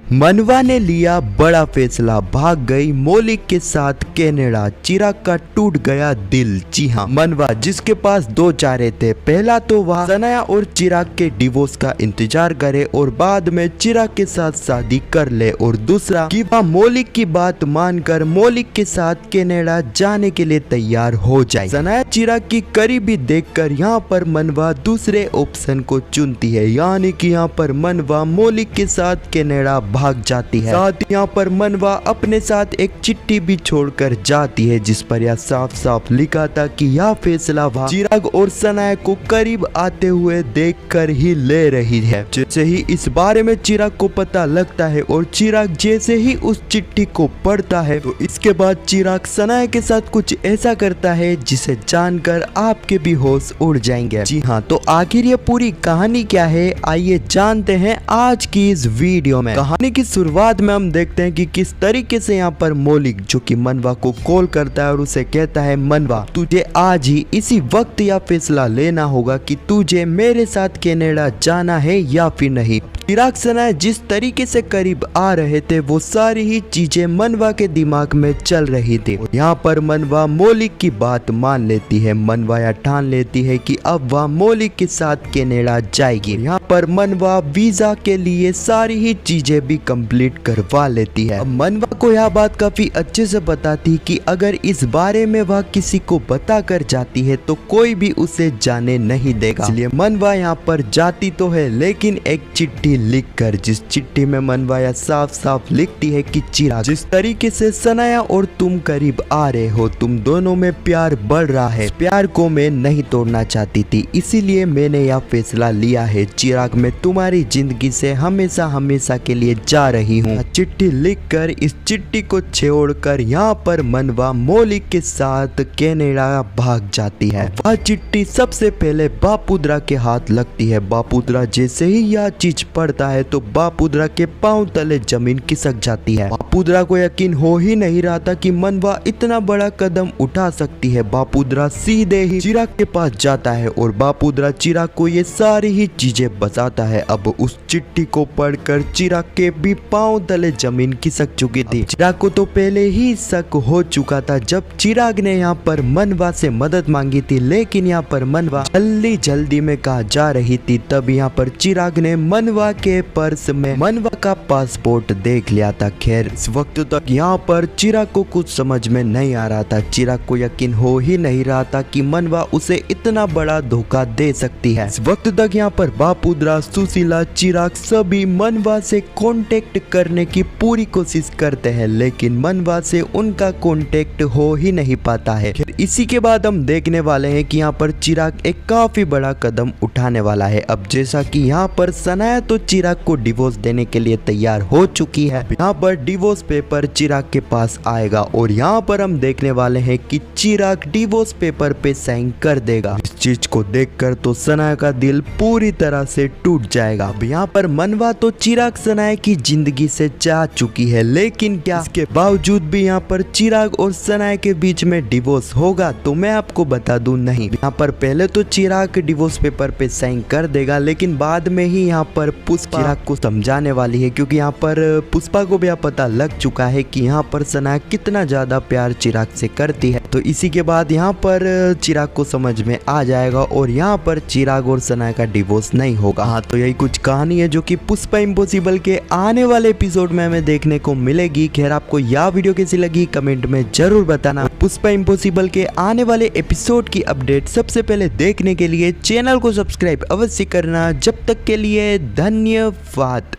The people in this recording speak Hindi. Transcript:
मनवा ने लिया बड़ा फैसला, भाग गई मौलिक के साथ कनाडा। चिराग का टूट गया दिल। जी हाँ, मनवा जिसके पास दो चारे थे। पहला तो वह सनाया और चिराग के डिवोर्स का इंतजार करे और बाद में चिराग के साथ शादी कर ले, और दूसरा कि वह मौलिक की बात मानकर मौलिक के साथ कनाडा जाने के लिए तैयार हो जाए। सनाया चिराग की करीबी देखकर यहाँ पर मनवा दूसरे ऑप्शन को चुनती है, यानी कि यहाँ पर मनवा मौलिक के साथ कनाडा भाग जाती है। साथ यहाँ पर मनवा अपने साथ एक चिट्ठी भी छोड़कर जाती है, जिस पर यह साफ साफ लिखा था कि यह फैसला वह चिराग और सनाया को करीब आते हुए देखकर ही ले रही है। जैसे ही इस बारे में चिराग को पता लगता है और चिराग जैसे ही उस चिट्ठी को पढ़ता है, तो इसके बाद चिराग सनाया के साथ कुछ ऐसा करता है जिसे जानकर आपके भी होश उड़ जाएंगे। जी हाँ, तो आखिर ये पूरी कहानी क्या है, आइए जानते हैं आज की इस वीडियो में। कहानी की शुरुआत में हम देखते हैं कि किस तरीके से यहाँ पर मौलिक जो कि मनवा को कॉल करता है और उसे कहता है, मनवा तुझे आज ही इसी वक्त यह फैसला लेना होगा कि तुझे मेरे साथ कनाडा जाना है या फिर नहीं। चिराग सनाया जिस तरीके से करीब आ रहे थे वो सारी ही चीजें मनवा के दिमाग में चल रही थी। यहाँ पर मनवा मौलिक की बात मान लेती है। मनवा यह ठान लेती है कि अब वह मौलिक के साथ कनाडा जाएगी। यहाँ पर मनवा वीजा के लिए सारी ही चीजें भी कंप्लीट करवा लेती है। अब मनवा को यह बात काफी अच्छे से बताती कि अगर इस बारे में वह किसी को बता कर जाती है तो कोई भी उसे जाने नहीं देगा। इसलिए मनवा यहाँ पर जाती तो है, लेकिन एक चिट्ठी लिखकर, जिस चिट्ठी में मनवा यह साफ साफ लिखती है कि चिराग जिस तरीके से सनाया और तुम करीब आ रहे हो, तुम दोनों में प्यार बढ़ रहा है। प्यार को मैं नहीं तोड़ना चाहती थी, इसीलिए मैंने यह फैसला लिया है। चिराग मैं तुम्हारी जिंदगी से हमेशा हमेशा के लिए जा रही हूँ। चिट्ठी लिखकर इस चिट्ठी को छोड़कर यहाँ पर मनवा मौलिक के साथ कनाडा भाग जाती है। वह चिट्ठी सबसे पहले बापुद्रा के हाथ लगती है। बापुद्रा जैसे ही यह चीज पड़ता है तो बापुद्रा के पांव तले जमीन खिसक जाती है। बापुद्रा को यकीन हो ही नहीं रहा था कि मनवा इतना बड़ा कदम उठा सकती है। बापुद्रा सीधे ही चिराग के पास जाता है और बापुद्रा चिराग को ये सारी ही चीजें बताता है। अब उस चिट्ठी को पढ़कर चिराग के भी पांव तले जमीन खिसक चुकी थी। चिराग को तो पहले ही शक हो चुका था जब चिराग ने यहाँ पर मनवा से मदद मांगी थी, लेकिन यहाँ पर मनवा जल्दी जल्दी में कहा जा रही थी। तब यहाँ पर चिराग ने मनवा के पर्स में मनवा का पासपोर्ट देख लिया था। खैर इस वक्त तक यहाँ पर चिराग को कुछ समझ में नहीं आ रहा था। चिराग को यकीन हो ही नहीं रहा था कि मनवा उसे इतना बड़ा धोखा दे सकती है। इस वक्त तक यहाँ पर बापुद्रा, सुशीला, चिराग सभी मनवा से कांटेक्ट करने की पूरी कोशिश करते हैं, लेकिन मनवा से उनका कांटेक्ट हो ही नहीं पाता है। इसी के बाद हम देखने वाले हैं कि यहाँ पर चिराग एक काफी बड़ा कदम उठाने वाला है। अब जैसा कि यहाँ पर सनाया तो चिराग को डिवोर्स देने के लिए तैयार हो चुकी है। यहाँ पर डिवोर्स पेपर चिराग के पास आएगा और यहाँ पर हम देखने वाले हैं कि चिराग डिवोर्स पेपर पे साइन कर देगा। इस चीज को देखकर तो सनाया का दिल पूरी तरह से टूट जाएगा। अब यहाँ पर मनवा तो चिराग सनाया की जिंदगी से जा चुकी है, लेकिन क्या इसके बावजूद भी यहाँ पर चिराग और सनाया के बीच में डिवोर्स होगा? तो मैं आपको बता दूं, नहीं। यहाँ पर पहले तो चिराग डिवोर्स पेपर पे साइन कर देगा, लेकिन बाद में ही यहाँ पर पुष्पा चिराग को समझाने वाली है, क्योंकि यहाँ पर पुष्पा को भी पता लग चुका है कि यहाँ पर सनाया कितना ज्यादा प्यार चिराग से करती है। तो इसी के बाद यहाँ पर चिराग को समझ में आ जाएगा और यहाँ पर चिराग और सनाया का डिवोर्स नहीं होगा। हाँ, तो यही कुछ कहानी है जो कि पुष्पा इम्पॉसिबल के आने वाले एपिसोड में हमें देखने को मिलेगी। खैर आपको यह वीडियो कैसी लगी कमेंट में जरूर बताना। पुष्पा इम्पॉसिबल के आने वाले एपिसोड की अपडेट सबसे पहले देखने के लिए चैनल को सब्सक्राइब अवश्य करना। जब तक के लिए धन्यवाद।